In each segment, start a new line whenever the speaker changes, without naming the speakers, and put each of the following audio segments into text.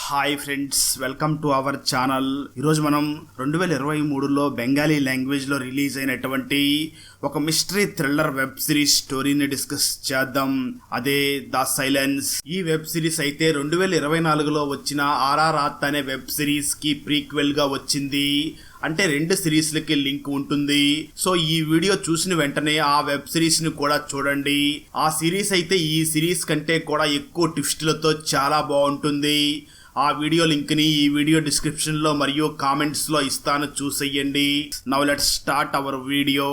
Hi friends, welcome to our channel. ఈరోజు మనం 2023లో బెంగాలీ లాంగ్వేజ్లో రిలీజ్ అయినటువంటి ఒక మిస్టరీ థ్రిల్లర్ వెబ్ సిరీస్ స్టోరీని డిస్కస్ చేద్దాం. అదే ద సైలెన్స్. ఈ వెబ్ సిరీస్ అయితే 2024లో వచ్చిన ఆర్ఆర్ఆర్ అనే వెబ్ సిరీస్ కి ప్రీక్వెల్ గా వచ్చింది. అంటే 2 సిరీస్లకి లింక్ ఉంటుంది. సో ఈ వీడియో చూసిన వెంటనే ఆ వెబ్ సిరీస్ ని కూడా చూడండి. ఆ సిరీస్ అయితే ఈ సిరీస్ కంటే కూడా ఎక్కువ ట్విస్టులతో చాలా బాగుంటుంది. ఆ వీడియో లింక్ ని ఈ వీడియో డిస్క్రిప్షన్ లో మరియు కామెంట్స్ లో ఇస్తాను, చూసేయండి. Now let's start our video.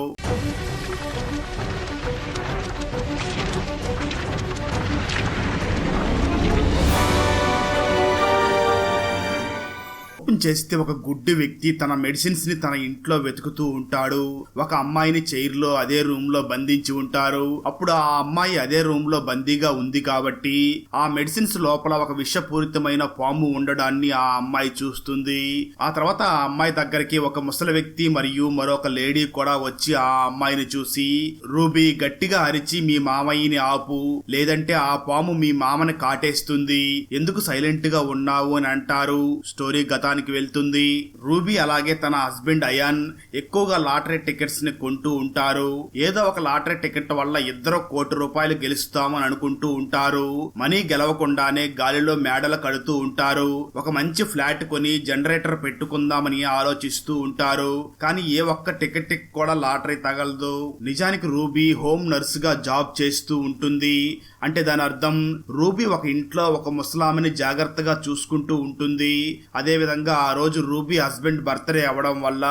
చేస్తే ఒక గుడ్డి వ్యక్తి తన మెడిసిన్స్ ని తన ఇంట్లో వెతుకుతూ ఉంటాడు. ఒక అమ్మాయిని చైర్ లో అదే రూమ్ లో బంధించి ఉంటారు. అప్పుడు ఆ అమ్మాయి అదే రూమ్ లో బందీగా ఉంది కాబట్టి ఆ మెడిసిన్స్ లోపల ఒక విషపూరితమైన పాము ఉండడాన్ని ఆ అమ్మాయి చూస్తుంది. ఆ తర్వాత ఆ అమ్మాయి దగ్గరికి ఒక ముసలి వ్యక్తి మరియు మరొక లేడీ కూడా వచ్చి ఆ అమ్మాయిని చూసి, రూబీ, గట్టిగా అరిచి మీ మామయ్యని ఆపు, లేదంటే ఆ పాము మీ మామని కాటేస్తుంది, ఎందుకు సైలెంట్ గా ఉన్నావు అని అంటారు. స్టోరీ గతానికి వెళ్తుంది. రూబీ అలాగే తన హస్బెండ్ అయాన్ ఎక్కువగా లాటరీ టికెట్స్ ని కొంటూ ఉంటారు. ఏదో ఒక లాటరీ టికెట్ వల్ల ఇద్దరు ₹1,00,00,000 గెలుస్తామని అనుకుంటూ ఉంటారు. మనీ గెలవకుండానే గాలిలో మేడలు కడుతూ ఉంటారు. ఒక మంచి ఫ్లాట్ కొని జనరేటర్ పెట్టుకుందామని ఆలోచిస్తూ ఉంటారు. కానీ ఏ ఒక్క టికెట్ కూడా లాటరీ తగలదు. నిజానికి రూబీ హోమ్ నర్స్ గా జాబ్ చేస్తూ ఉంటుంది. అంటే దాని అర్థం రూబీ ఒక ఇంట్లో ఒక ముసలామెని జాగ్రత్తగా చూసుకుంటూ ఉంటుంది. అదే విధంగా ఆ రోజు రూబీ హస్బెండ్ బర్త్డే అవడం వల్ల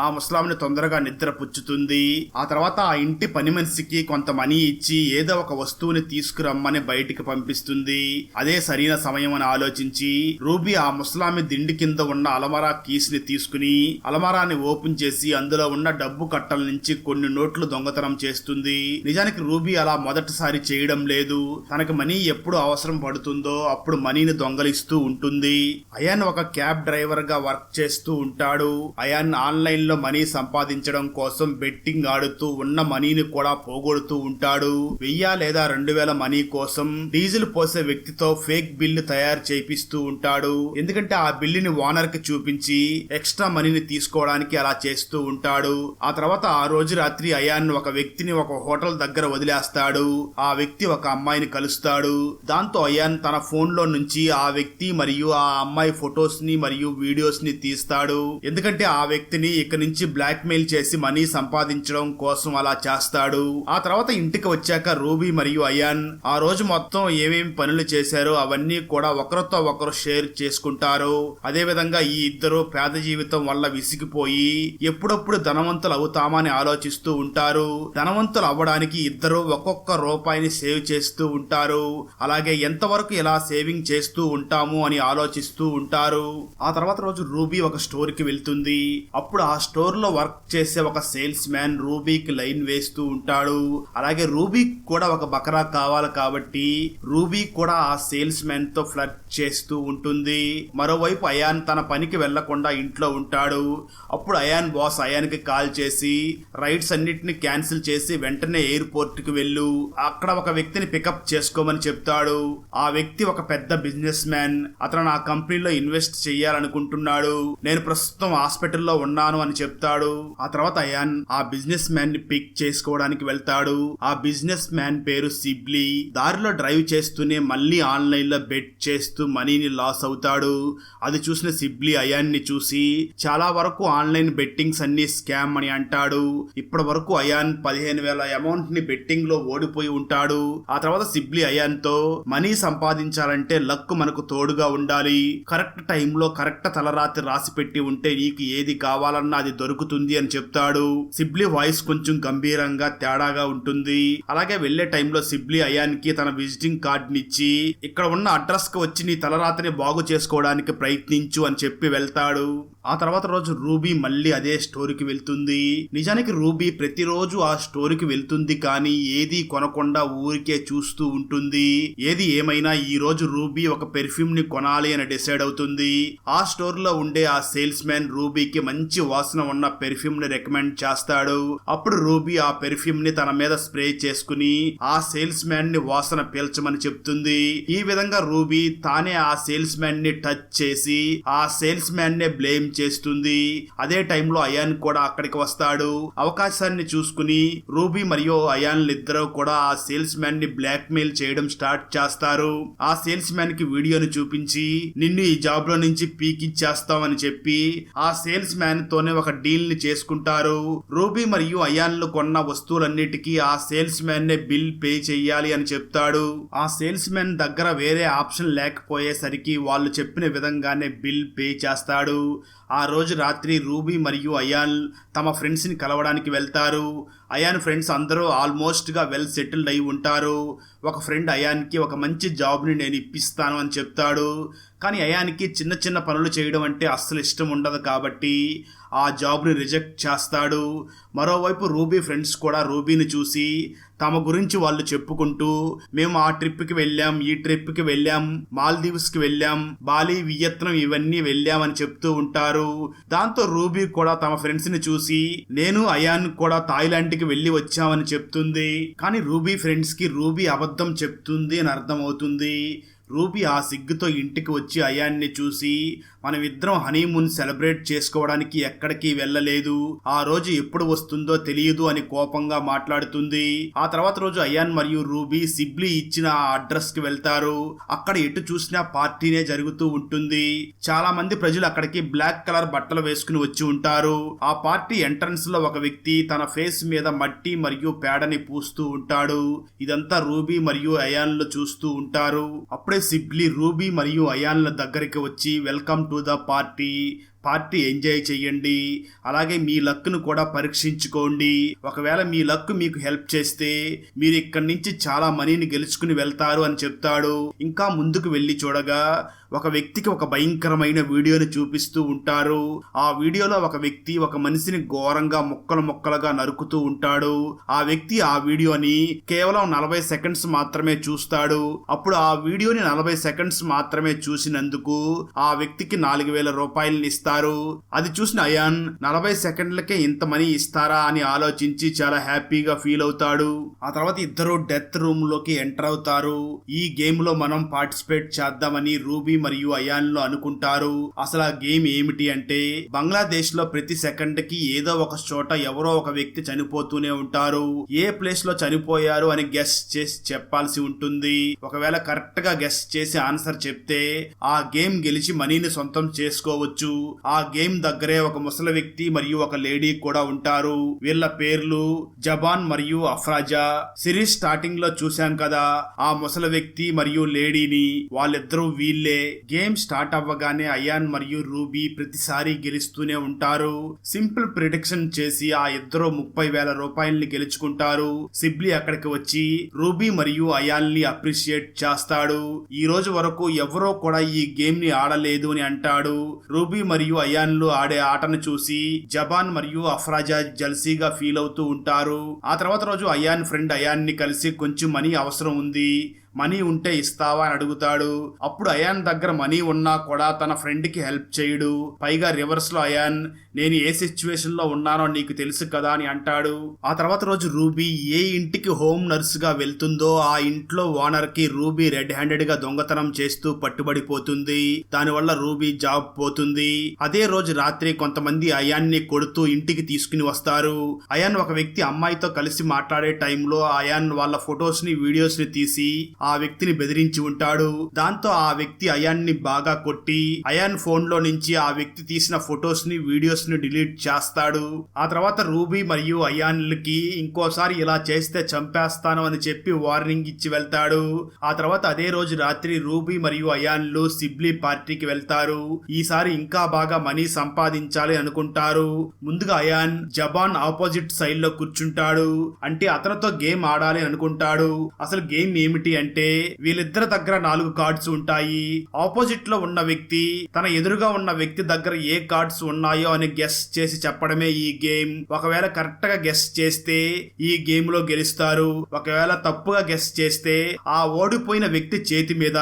ఆ ముసలామెని తొందరగా నిద్ర పుచ్చుతుంది. ఆ తర్వాత ఆ ఇంటి పని మనిషికి కొంత మనీ ఇచ్చి ఏదో ఒక వస్తువుని తీసుకురమ్మని బయటికి పంపిస్తుంది. అదే సరైన సమయం అని ఆలోచించి రూబీ ఆ ముసలామె దిండి కింద ఉన్న అలమరా కీస్ ని తీసుకుని అలమరాని ఓపెన్ చేసి అందులో ఉన్న డబ్బు కట్టల నుంచి కొన్ని నోట్లు దొంగతనం చేస్తుంది. నిజానికి రూబీ అలా మొదటిసారి చేయడం లేదు. తనకు మనీ ఎప్పుడు అవసరం పడుతుందో అప్పుడు మనీని దొంగలిస్తూ ఉంటుంది. అయాన్ ఒక క్యాబ్ డ్రైవర్ గా వర్క్ చేస్తూ ఉంటాడు. అయాన్ ఆన్లైన్ లో మనీ సంపాదించడం కోసం బెట్టింగ్ ఆడుతూ ఉన్న మనీని కూడా పోగొడుతూ ఉంటాడు. 1000 లేదా 2000 మనీ కోసం డీజిల్ పోసే వ్యక్తితో ఫేక్ బిల్లు తయారు చేపిస్తూ ఉంటాడు. ఎందుకంటే ఆ బిల్లుని ఓనర్ కి చూపించి ఎక్స్ట్రా మనీని తీసుకోవడానికి అలా చేస్తూ ఉంటాడు. ఆ తర్వాత ఆ రోజు రాత్రి అయాన్ ఒక వ్యక్తిని ఒక హోటల్ దగ్గర వదిలేస్తాడు. ఆ వ్యక్తి ఒక అమ్మాయిని కలుస్తాడు. దాంతో అయాన్ తన ఫోన్ లో నుంచి ఆ వ్యక్తి మరియు ఆ అమ్మాయి ఫొటోస్ ని మరియు వీడియోస్ ని తీస్తాడు. ఎందుకంటే ఆ వ్యక్తిని ఇక నుంచి బ్లాక్ మెయిల్ చేసి మనీ సంపాదించడం కోసం అలా చేస్తాడు. ఆ తర్వాత ఇంటికి వచ్చాక రూబీ మరియు అయాన్ ఆ రోజు మొత్తం ఏమేమి పనులు చేశారో అవన్నీ కూడా ఒకరితో ఒకరు షేర్ చేసుకుంటారు. అదే విధంగా ఈ ఇద్దరు పేద జీవితం వల్ల విసిగిపోయి ఎప్పుడప్పుడు ధనవంతులు అవుతామని ఆలోచిస్తూ ఉంటారు. ధనవంతులు అవ్వడానికి ఇద్దరు ఒక్కొక్క రూపాయిని సేవ్ చేస్తూ ఉంటారు. అలాగే ఎంతవరకు ఇలా సేవింగ్ చేస్తూ ఉంటాము అని ఆలోచిస్తూ ఉంటారు. ఆ తర్వాత రోజు రూబీ ఒక స్టోర్ కి వెళ్తుంది. అప్పుడు ఆ స్టోర్ లో వర్క్ చేసే ఒక సేల్స్ మ్యాన్ రూబీకి లైన్ వేస్తూ ఉంటాడు. అలాగే రూబీ కూడా ఒక బకరా కావాలి కాబట్టి రూబీ కూడా ఆ సేల్స్ మ్యాన్ తో ఫ్లర్ట్ చేస్తూ ఉంటుంది. మరోవైపు అయాన్ తన పనికి వెళ్లకుండా ఇంట్లో ఉంటాడు. అప్పుడు అయాన్ బాస్ అయాన్ కి కాల్ చేసి రైడ్స్ అన్నిటిని క్యాన్సిల్ చేసి వెంటనే ఎయిర్పోర్ట్ కి వెళ్ళు, అక్కడ ఒక వ్యక్తిని పికప్ చేసుకోమని చెప్తాడు. ఆ వ్యక్తి ఒక పెద్ద బిజినెస్ మ్యాన్. అతను నా కంపెనీలో ఇన్వెస్ట్ చెయ్యాలనుకుంటున్నాడు. నేను ప్రస్తుతం హాస్పిటల్లో ఉన్నాను అని చెప్తాడు. ఆ తర్వాత అయాన్ ఆ బిజినెస్ మ్యాన్ ని పిక్ చేసుకోవడానికి వెళ్తాడు. ఆ బిజినెస్ మ్యాన్ పేరు సిబ్లీ. దారిలో డ్రైవ్ చేస్తూనే మళ్ళీ ఆన్లైన్ లో బెట్ చేస్తూ మనీని లాస్ అవుతాడు. అది చూసిన సిబ్లీ అయాన్ ని చూసి చాలా వరకు ఆన్లైన్ బెట్టింగ్స్ అన్ని స్కామ్ అని అంటాడు. ఇప్పటి వరకు అయాన్ 15,000 అమౌంట్ ని బెట్టింగ్ లో ఓడిపోయి ఉంటాడు. ఆ తర్వాత సిబ్లీ అయాన్ తో మనీ సంపాదించాలంటే లక్ మనకు తోడుగా ఉండాలి, కరెక్ట్ టైంలో కరెక్ట్ తలరాత్రి రాసి పెట్టి ఉంటే నీకు ఏది కావాలన్నా అది దొరుకుతుంది అని చెప్తాడు. సిబ్లీ వాయిస్ కొంచెం గంభీరంగా తేడాగా ఉంటుంది. అలాగే వెళ్లే టైంలో సిబ్లీ అయాన్ కి తన విజిటింగ్ కార్డ్ నిచ్చి ఇక్కడ ఉన్న అడ్రస్ కి వచ్చి నీ తలరాత్రిని బాగు చేసుకోవడానికి ప్రయత్నించు అని చెప్పి వెళ్తాడు. ఆ తర్వాత రోజు రూబీ మళ్ళీ అదే స్టోరీకి వెళ్తుంది. నిజానికి రూబీ ప్రతిరోజు ఆ స్టోరీకి వెళ్తుంది కానీ ఏది కొనకుండా ఊరికే చూస్తూ ఉంటుంది. ఏది ఏమైనా ఈ రోజు రూబీ ఒక పెర్ఫ్యూమ్ ని కొనాలి అని డిసైడ్ అవుతుంది. ఆ స్టోర్ లో ఉండే ఆ సేల్స్ మ్యాన్ రూబీకి మంచి వాసన ఉన్న పెర్ఫ్యూమ్ ని రికమెండ్ చేస్తాడు. అప్పుడు రూబీ ఆ పెర్ఫ్యూమ్ ని తన మీద స్ప్రే చేసుకుని ఆ సేల్స్ మ్యాన్ ని వాసన పీల్చమని చెప్తుంది. ఈ విధంగా రూబీ తానే ఆ సేల్స్ మ్యాన్ ని టచ్ చేసి ఆ సేల్స్ మ్యాన్ నే బ్లేమ్ చేస్తుంది. అదే టైంలో అయాన్ కూడా అక్కడికి వస్తాడు. అవకాశాన్ని చూసుకుని రూబీ మరియు అయాన్ ఇద్దరు కూడా ఆ సేల్స్ మ్యాన్ ని బ్లాక్ మెయిల్ చేయడం స్టార్ట్ చేస్తారు. ఆ సేల్స్ మ్యాన్ కి వీడియోని చూపించి నిన్ను ఈ జాబ్ లో నుంచి పీకిచ్చేస్తామని చెప్పి ఆ సేల్స్ మ్యాన్ తోనే ఒక డీల్ ని చేసుకుంటారు. రూబీ మరియు అయాన్లు కొన్న వస్తువులన్నిటికీ ఆ సేల్స్ మ్యాన్ నే బిల్ పే చెయ్యాలి అని చెప్తాడు. ఆ సేల్స్ మ్యాన్ దగ్గర వేరే ఆప్షన్ లేకపోయేసరికి వాళ్ళు చెప్పిన విధంగానే బిల్ పే చేస్తాడు. ఆ రోజు రాత్రి రూబీ మరియు అయాన్ తమ ఫ్రెండ్స్ ని కలవడానికి వెళ్తారు. అయాన్ ఫ్రెండ్స్ అందరూ ఆల్మోస్ట్ గా వెల్ సెటిల్డ్ అయి ఉంటారు. ఒక ఫ్రెండ్ అయాన్కి ఒక మంచి జాబ్ ని నేను ఇప్పిస్తాను అని చెప్తాడు. కానీ అయాన్కి చిన్న చిన్న పనులు చేయడం అంటే అస్సలు ఇష్టం ఉండదు కాబట్టి ఆ జాబ్ని రిజెక్ట్ చేస్తాడు. మరోవైపు రూబీ ఫ్రెండ్స్ కూడా రూబీని చూసి తమ గురించి వాళ్ళు చెప్పుకుంటూ మేము ఆ ట్రిప్కి వెళ్ళాం, ఈ ట్రిప్కి వెళ్ళాం, మాల్దీవ్స్కి వెళ్ళాం, బాలి, వియత్నం ఇవన్నీ వెళ్ళామని చెప్తూ ఉంటారు. దాంతో రూబీ కూడా తమ ఫ్రెండ్స్ ని చూసి నేను అయాన్ కూడా థాయిలాండ్ కి వెళ్ళి వచ్చామని చెప్తుంది. కానీ రూబీ ఫ్రెండ్స్ కి రూబీ అబద్ధం చెప్తుంది అని అర్థమవుతుంది. రూబీ ఆ సిగ్గుతో ఇంటికి వచ్చి అయాన్ని చూసి మనమిద్దరం హనీమూన్ సెలబ్రేట్ చేసుకోవడానికి ఎక్కడికి వెళ్ళలేదు, ఆ రోజు ఎప్పుడు వస్తుందో తెలియదు అని కోపంగా మాట్లాడుతుంది. ఆ తర్వాత రోజు అయాన్ మరియు రూబీ సిబ్లీ ఇచ్చిన ఆ అడ్రస్ కి వెళ్తారు. అక్కడ ఎటు చూసినా పార్టీనే జరుగుతూ ఉంటుంది. చాలా మంది ప్రజలు అక్కడికి బ్లాక్ కలర్ బట్టలు వేసుకుని వచ్చి ఉంటారు. ఆ పార్టీ ఎంట్రన్స్ లో ఒక వ్యక్తి తన ఫేస్ మీద మట్టి మరియు పేడని పూస్తూ ఉంటాడు. ఇదంతా రూబీ మరియు అయాన్లు చూస్తూ ఉంటారు. అప్పుడే సిబ్లీ రూబీ మరియు అయాన్ల దగ్గరికి వచ్చి welcome to the party enjoy చెయ్యండి, అలాగే మీ లక్ను కూడా పరీక్షించుకోండి. ఒకవేళ మీ లక్ మీకు హెల్ప్ చేస్తే మీరు ఇక్కడి నుంచి చాలా మనీని గెలుచుకుని వెళ్తారు అని చెప్తాడు. ఇంకా ముందుకు వెళ్ళి చూడగా ఒక వ్యక్తికి ఒక భయంకరమైన వీడియోని చూపిస్తూ ఉంటారు. ఆ వీడియోలో ఒక వ్యక్తి ఒక మనిషిని ఘోరంగా ముక్కలు ముక్కలుగా నరుకుతూ ఉంటాడు. ఆ వ్యక్తి ఆ వీడియోని కేవలం 40 సెకండ్స్ మాత్రమే చూస్తాడు. అప్పుడు ఆ వీడియోని 40 సెకండ్స్ మాత్రమే చూసినందుకు ఆ వ్యక్తికి 4,000 రూపాయలని ఇస్తారు. అది చూసిన అయాన్ 40 సెకండ్లకే ఇంత మనీ ఇస్తారా అని ఆలోచించి చాలా హ్యాపీగా ఫీల్ అవుతాడు. ఆ తర్వాత ఇద్దరు డెత్ రూమ్ లోకి ఎంటర్ అవుతారు. ఈ గేమ్ లో మనం పార్టిసిపేట్ చేద్దామని రూబీ మరియు అయాన్లు అనుకుంటారు. అసలు ఆ గేమ్ ఏమిటి అంటే బంగ్లాదేశ్ లో ప్రతి సెకండ్ కి ఏదో ఒక చోట ఎవరో ఒక వ్యక్తి చనిపోతూనే ఉంటారు. ఏ ప్లేస్ లో చనిపోయారు అని గెస్ చేసి చెప్పాల్సి ఉంటుంది. ఒకవేళ కరెక్ట్ గా గెస్ చేసి ఆన్సర్ చెప్తే ఆ గేమ్ గెలిచి మనీని సొంతం చేసుకోవచ్చు. ఆ గేమ్ దగ్గరే ఒక ముసలి వ్యక్తి మరియు ఒక లేడీ కూడా ఉంటారు. వీళ్ళ పేర్లు జబాన్ మరియు అఫ్రాజా. సిరీస్ స్టార్టింగ్ లో చూశాం కదా ఆ ముసలి వ్యక్తి మరియు లేడీని, వాళ్ళిద్దరూ వీళ్ళే. గేమ్ స్టార్ట్ అవ్వగానే అయాన్ మరియు రూబీ ప్రతిసారి గెలుస్తూనే ఉంటారు. సింపుల్ ప్రిడిక్షన్ చేసి ఆ ఇద్దరు 30,000 రూపాయల్ని గెలుచుకుంటారు. సిబ్లీ అక్కడికి వచ్చి రూబీ మరియు అయాన్ ని అప్రిషియేట్ చేస్తాడు. ఈ రోజు వరకు ఎవరో కూడా ఈ గేమ్ ని ఆడలేదు అని అంటాడు. రూబీ మరియు అయాన్లు ఆడే ఆటను చూసి జబాన్ మరియు అఫ్రాజా జల్సీగా ఫీల్ అవుతూ ఉంటారు. ఆ తర్వాత రోజు అయాన్ ఫ్రెండ్ అయాన్ ని కలిసి కొంచెం మనీ అవసరం ఉంది, మనీ ఉంటే ఇస్తావా అని అడుగుతాడు. అప్పుడు అయాన్ దగ్గర మనీ ఉన్నా కూడా తన ఫ్రెండ్ కి హెల్ప్ చేయడు. పైగా రివర్స్ లో అయాన్ నేను ఏ సిచ్యువేషన్ లో ఉన్నానో నీకు తెలుసు కదా అని అంటాడు. ఆ తర్వాత రోజు రూబీ ఏ ఇంటికి హోమ్ నర్స్ గా వెళ్తుందో ఆ ఇంట్లో ఓనర్ కి రూబీ రెడ్ హ్యాండెడ్ గా దొంగతనం చేస్తూ పట్టుబడిపోతుంది. దానివల్ల రూబీ జాబ్ పోతుంది. అదే రోజు రాత్రి కొంతమంది అయాన్ ని కొడుతూ ఇంటికి తీసుకుని వస్తారు. అయాన్ ఒక వ్యక్తి అమ్మాయితో కలిసి మాట్లాడే టైంలో అయాన్ వాళ్ళ ఫొటోస్ ని వీడియోస్ ని తీసి ఆ వ్యక్తిని బెదిరించి ఉంటాడు. దాంతో ఆ వ్యక్తి అయాన్ ని బాగా కొట్టి అయాన్ ఫోన్ లో నుంచి ఆ వ్యక్తి తీసిన ఫొటోస్ ని వీడియోస్ ని డిలీట్ చేస్తాడు. ఆ తర్వాత రూబీ మరియు అయాన్లకి ఇంకోసారి ఇలా చేస్తే చంపేస్తాను అని చెప్పి వార్నింగ్ ఇచ్చి వెళ్తాడు. ఆ తర్వాత అదే రోజు రాత్రి రూబీ మరియు అయాన్లు సిబ్లీ పార్టీకి వెళ్తారు. ఈసారి ఇంకా బాగా మనీ సంపాదించాలి అనుకుంటారు. ముందుగా అయాన్ జబాన్ ఆపోజిట్ సైడ్ లో కూర్చుంటాడు. అంటే అతనితో గేమ్ ఆడాలి అనుకుంటాడు. అసలు గేమ్ ఏమిటి అంటే అంటే వీళ్ళిద్దరి దగ్గర 4 కార్డ్స్ ఉంటాయి. ఆపోజిట్ లో ఉన్న వ్యక్తి తన ఎదురుగా ఉన్న వ్యక్తి దగ్గర ఏ కార్డ్స్ ఉన్నాయో అని గెస్ చేసి చెప్పడమే ఈ గేమ్. ఒకవేళ కరెక్ట్ గా గెస్ చేస్తే ఈ గేమ్ లో గెలుస్తారు. ఒకవేళ తప్పుగా గెస్ చేస్తే ఆ ఓడిపోయిన వ్యక్తి చేతి మీద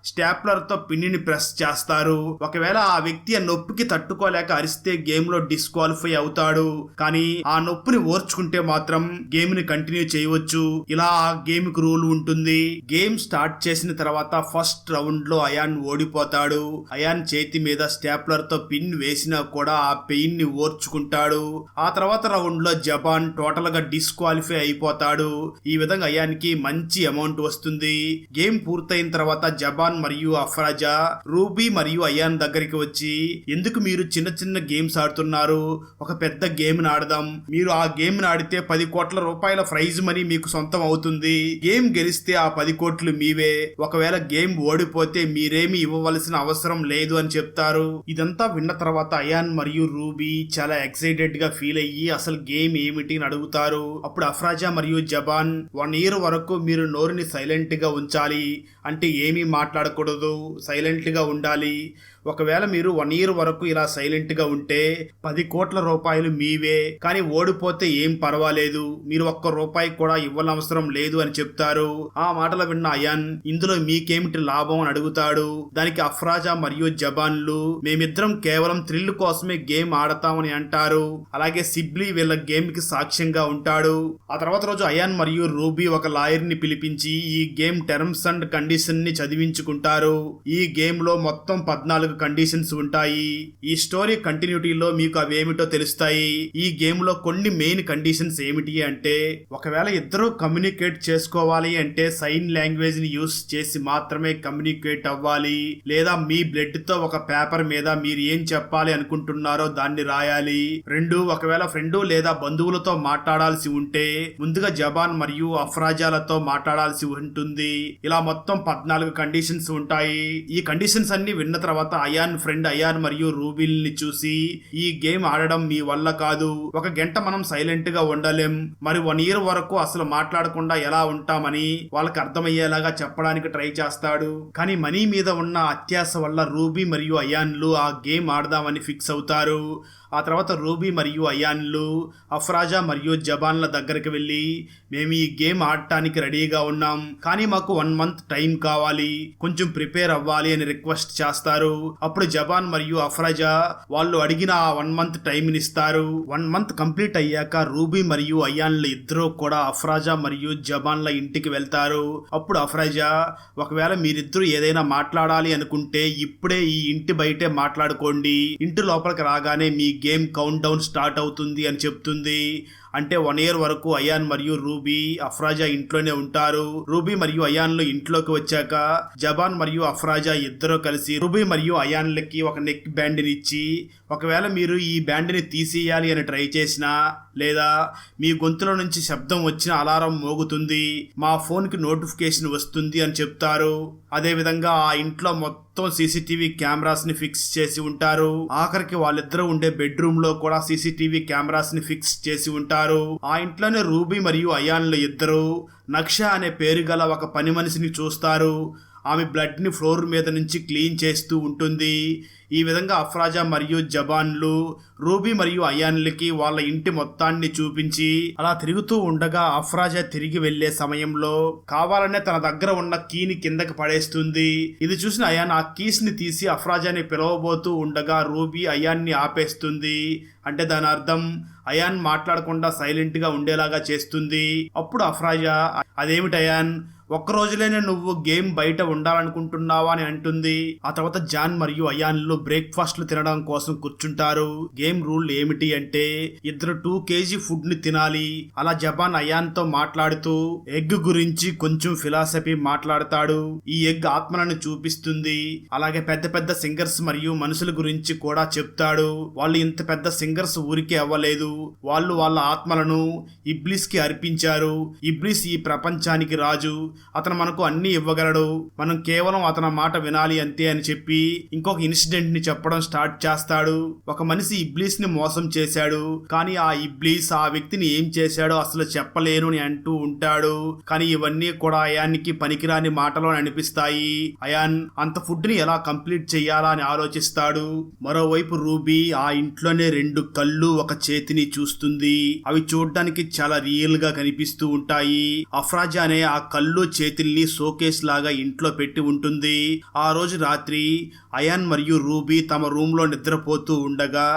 స్టాప్లర్ తో పిన్నిని ప్రెస్ చేస్తారు. ఒకవేళ ఆ వ్యక్తి ఆ నొప్పికి తట్టుకోలేక అరిస్తే గేమ్ లో డిస్క్వాలిఫై అవుతాడు. కానీ ఆ నొప్పిని ఓర్చుకుంటే మాత్రం గేమ్ ని కంటిన్యూ చేయవచ్చు. ఇలా ఆ గేమ్ కు రూల్ ఉంటుంది. గేమ్ స్టార్ట్ చేసిన తర్వాత ఫస్ట్ రౌండ్ లో అయాన్ ఓడిపోతాడు. అయాన్ చేతి మీద స్టాప్లర్ తో పిన్ వేసినా కూడా ఆ పెయిన్ ని ఓర్చుకుంటాడు. ఆ తర్వాత రౌండ్ లో జబాన్ టోటల్ గా డిస్క్వాలిఫై అయిపోతాడు. ఈ విధంగా అయాన్కి మంచి అమౌంట్ వస్తుంది. గేమ్ పూర్తయిన తర్వాత జబాన్ మరియు అఫ్రాజా రూబీ మరియు అయాన్ దగ్గరికి వచ్చి, ఎందుకు మీరు చిన్న చిన్న గేమ్స్ ఆడుతున్నారు, ఒక పెద్ద గేమ్ ఆడదాం. మీరు ఆ గేమ్ ఆడితే 10 కోట్ల రూపాయల ప్రైజ్ మనీ మీకు సొంతం అవుతుంది. గేమ్ గెలిస్తే ఆ 10 కోట్లు మీవే. ఒకవేళ గేమ్ ఓడిపోతే మీరేమి ఇవ్వవలసిన అవసరం లేదు అని చెప్తారు. ఇదంతా విన్న తర్వాత అయాన్ మరియు రూబీ చాలా ఎక్సైటెడ్ గా ఫీల్ అయ్యి అసలు గేమ్ ఏమిటి అని అడుగుతారు. అప్పుడు అఫ్రాజా మరియు జబాన్ 1 year వరకు మీరు నోరుని సైలెంట్ గా ఉంచాలి, అంటే ఏమీ మాట్లాడకూడదు, సైలెంట్ గా ఉండాలి. ఒకవేళ మీరు 1 year వరకు ఇలా సైలెంట్ గా ఉంటే 10 కోట్ల రూపాయలు మీవే. కానీ ఓడిపోతే ఏం పర్వాలేదు, మీరు 1 రూపాయి కూడా ఇవ్వనవసరం లేదు అని చెప్తారు. ఆ మాటలు విన్న అయాన్ ఇందులో మీకేమిటి లాభం అని అడుగుతాడు. దానికి అఫ్రాజా మరియు జబాన్లు మేమిద్దరం కేవలం థ్రిల్ కోసమే గేమ్ ఆడతామని అంటారు. అలాగే సిబ్లీ వీళ్ళ గేమ్ కి సాక్ష్యంగా ఉంటాడు. ఆ తర్వాత రోజు అయాన్ మరియు రూబీ ఒక లాయర్ ని పిలిపించి ఈ గేమ్ టర్మ్స్ అండ్ కండిషన్ ని చదివించుకుంటారు. ఈ గేమ్ లో మొత్తం 14 కండిషన్స్ ఉంటాయి. ఈ స్టోరీ కంటిన్యూటీలో మీకు అవేమిటో తెలుస్తాయి. ఈ గేమ్ లో కొన్ని మెయిన్ కండిషన్స్ ఏమిటి అంటే, ఒకవేళ ఇద్దరు కమ్యూనికేట్ చేసుకోవాలి అంటే సైన్ లాంగ్వేజ్ ని యూస్ చేసి మాత్రమే కమ్యూనికేట్ అవ్వాలి. లేదా మీ బ్లడ్ తో ఒక పేపర్ మీద మీరు ఏం చెప్పాలి అనుకుంటున్నారో దాన్ని రాయాలి. 2, ఒకవేళ ఫ్రెండ్ లేదా బంధువులతో మాట్లాడాల్సి ఉంటే ముందుగా జబాన్ మరియు అఫ్రాజాలతో మాట్లాడాల్సి ఉంటుంది. ఇలా మొత్తం 14 కండిషన్స్ ఉంటాయి. ఈ కండిషన్స్ అన్ని విన్న తర్వాత అయాన్ ఫ్రెండ్ అయాన్ మరియు రూబీల్ని చూసి, ఈ గేమ్ ఆడడం మీ వల్ల కాదు, 1 గంట మనం సైలెంట్ గా ఉండలేం, మరి 1 year వరకు అసలు మాట్లాడకుండా ఎలా ఉంటామని వాళ్ళకి అర్థమయ్యేలాగా చెప్పడానికి ట్రై చేస్తాడు. కానీ మనీ మీద ఉన్న అత్యాశ వల్ల రూబీ మరియు అయాన్లు ఆ గేమ్ ఆడదామని ఫిక్స్ అవుతారు. ఆ తర్వాత రూబీ మరియు అయాన్లు అఫ్రాజా మరియు జబాన్ల దగ్గరికి వెళ్ళి, మేము ఈ గేమ్ ఆడటానికి రెడీగా ఉన్నాం, కానీ మాకు 1 month టైం కావాలి, కొంచెం ప్రిపేర్ అవ్వాలి అని రిక్వెస్ట్ చేస్తారు. అప్పుడు జబాన్ మరియు అఫ్రాజా వాళ్ళు అడిగిన ఆ 1 month టైం ఇస్తారు. 1 month కంప్లీట్ అయ్యాక రూబీ మరియు అయాన్లు ఇద్దరు కూడా అఫ్రాజా మరియు జబాన్ల ఇంటికి వెళ్తారు. అప్పుడు అఫ్రాజా, ఒకవేళ మీరిద్దరు ఏదైనా మాట్లాడాలి అనుకుంటే ఇప్పుడే ఈ ఇంటి బయటే మాట్లాడుకోండి, ఇంటి లోపలికి రాగానే మీ గేమ్ కౌంట్ డౌన్ స్టార్ట్ అవుతుంది అని చెప్తుంది. అంటే 1 year వరకు అయాన్ మరియు రూబీ అఫ్రాజా ఇంట్లోనే ఉంటారు. రూబీ మరియు అయాన్లు ఇంట్లోకి వచ్చాక జబాన్ మరియు అఫ్రాజా ఇద్దరు కలిసి రూబీ మరియు అయాన్లకి ఒక నెక్ బ్యాండ్ ని ఇచ్చి, ఒకవేళ మీరు ఈ బ్యాండ్ ని తీసేయాలి అని ట్రై చేసినా లేదా మీ గొంతులో నుంచి శబ్దం వచ్చిన అలారం మోగుతుంది, మా ఫోన్ కి నోటిఫికేషన్ వస్తుంది అని చెప్తారు. అదే విధంగా ఆ ఇంట్లో మొత్తం సీసీటీవీ కెమెరాస్ ని ఫిక్స్ చేసి ఉంటారు. ఆఖరికి వాళ్ళిద్దరూ ఉండే బెడ్రూమ్ లో కూడా సీసీటీవీ కెమెరాస్ ని ఫిక్స్ చేసి ఉంటారు. ఆ ఇంట్లోనే రూబీ మరియు అయాన్లు ఇద్దరు నక్షా అనే పేరు గల ఒక పని మనిషిని చూస్తారు. ఆమె బ్లడ్ ని ఫ్లోర్ మీద నుంచి క్లీన్ చేస్తూ ఉంటుంది. ఈ విధంగా అఫ్రాజా మరియు జబాన్లు రూబీ మరియు అయాన్లకి వాళ్ళ ఇంటి మొత్తాన్ని చూపించి అలా తిరుగుతూ ఉండగా అఫ్రాజా తిరిగి వెళ్లే సమయంలో కావాలనే తన దగ్గర ఉన్న కీని కిందకి పడేస్తుంది. ఇది చూసిన అయాన్ ఆ కీస్ ని తీసి అఫ్రాజాని పిలవబోతూ ఉండగా రూబీ అయాన్ని ఆపేస్తుంది. అంటే దాని అర్థం అయాన్ మాట్లాడకుండా సైలెంట్ గా ఉండేలాగా చేస్తుంది. అప్పుడు అఫ్రాజా, అదేమిటి అయాన్, 1 రోజులోనే నువ్వు గేమ్ బయట ఉండాలనుకుంటున్నావా అని అంటుంది. ఆ తర్వాత జాన్ మరియు అయాన్లు బ్రేక్ఫాస్ట్లు తినడం కోసం కూర్చుంటారు. గేమ్ రూల్ ఏమిటి అంటే ఇద్దరు 2 kg ఫుడ్ ని తినాలి. అలా జబాన్ అయాన్ తో మాట్లాడుతూ ఎగ్ గురించి కొంచెం ఫిలాసఫీ మాట్లాడతాడు. ఈ ఎగ్ ఆత్మలను చూపిస్తుంది, అలాగే పెద్ద పెద్ద సింగర్స్ మరియు మనుషుల గురించి కూడా చెప్తాడు. వాళ్ళు ఇంత పెద్ద సింగర్స్ ఊరికే అవ్వలేదు, వాళ్ళు వాళ్ళ ఆత్మలను ఇబ్లీస్ కి అర్పించారు. ఇబ్లీస్ ఈ ప్రపంచానికి రాజు, అతను మనకు అన్ని ఇవ్వగలడు, మనం కేవలం అతని మాట వినాలి అంతే అని చెప్పి ఇంకొక ఇన్సిడెంట్ ని చెప్పడం స్టార్ట్ చేస్తాడు. ఒక మనిషి ఇబ్లీస్ ని మోసం చేశాడు, కానీ ఆ ఇబ్లీస్ ఆ వ్యక్తిని ఏం చేశాడో అసలు చెప్పలేను అని అంటూ ఉంటాడు. కానీ ఇవన్నీ కూడా అయాన్కి పనికిరాని మాటలో అనిపిస్తాయి. అయాన్ అంత ఫుడ్ ని ఎలా కంప్లీట్ చెయ్యాలా అని ఆలోచిస్తాడు. మరోవైపు రూబీ ఆ ఇంట్లోనే 2 కళ్ళు ఒక చేతిని చూస్తుంది. అవి చూడడానికి చాలా రియల్ గా కనిపిస్తూ ఉంటాయి. అఫ్రాజా అనే ఆ కళ్ళు చేతుల్ని షోకేస్ లాగా ఇంట్లో పెట్టి ఉంటుంది. ఆ రోజు రాత్రి అయాన్ మరియు రూబీ తమ రూమ్ లో నిద్రపోతూ ఉండగా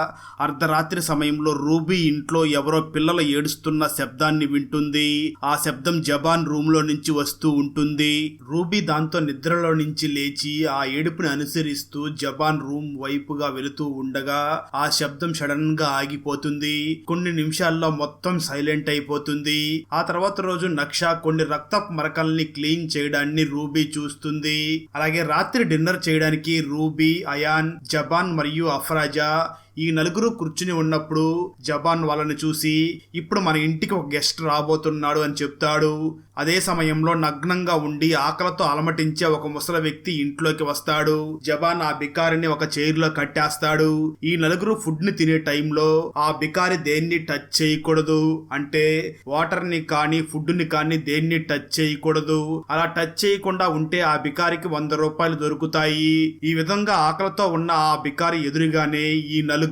అర్ధరాత్రి సమయంలో రూబీ ఇంట్లో ఎవరో పిల్లలు ఏడుస్తున్న శబ్దాన్ని వింటుంది. ఆ శబ్దం జబాన్ రూమ్ లో నుంచి వస్తూ ఉంటుంది. రూబీ దాంతో నిద్రలో నుంచి లేచి ఆ ఏడుపుని అనుసరిస్తూ జబాన్ రూమ్ వైపుగా వెళుతూ ఉండగా ఆ శబ్దం సడన్ గా ఆగిపోతుంది. కొన్ని నిమిషాల్లో మొత్తం సైలెంట్ అయిపోతుంది. ఆ తర్వాత రోజు నక్షా కొన్ని రక్తపు మరకల్ని క్లీన్ చేయడాన్ని రూబీ చూస్తుంది. అలాగే రాత్రి డిన్నర్ చేయడానికి రూబీ, అయాన్, జబాన్ మరియు అఫ్రాజా ఈ నలుగురు కూర్చుని ఉన్నప్పుడు జబాన్ వాళ్ళని చూసి ఇప్పుడు మన ఇంటికి ఒక గెస్ట్ రాబోతున్నాడు అని చెప్తాడు. అదే సమయంలో నగ్నంగా ఉండి ఆకలితో అలమటించే ఒక ముసలి వ్యక్తి ఇంట్లోకి వస్తాడు. జబాన్ ఆ బికారిని ఒక చైర్ లో కట్టేస్తాడు. ఈ నలుగురు ఫుడ్ ని తినే టైంలో ఆ బికారి దేన్ని టచ్ చేయకూడదు, అంటే వాటర్ ని కానీ ఫుడ్ ని కానీ దేన్ని టచ్ చేయకూడదు. అలా టచ్ చేయకుండా ఉంటే ఆ బికారికి 100 రూపాయలు దొరుకుతాయి. ఈ విధంగా ఆకలితో ఉన్న ఆ బికారి ఎదురుగానే ఈ నలుగురు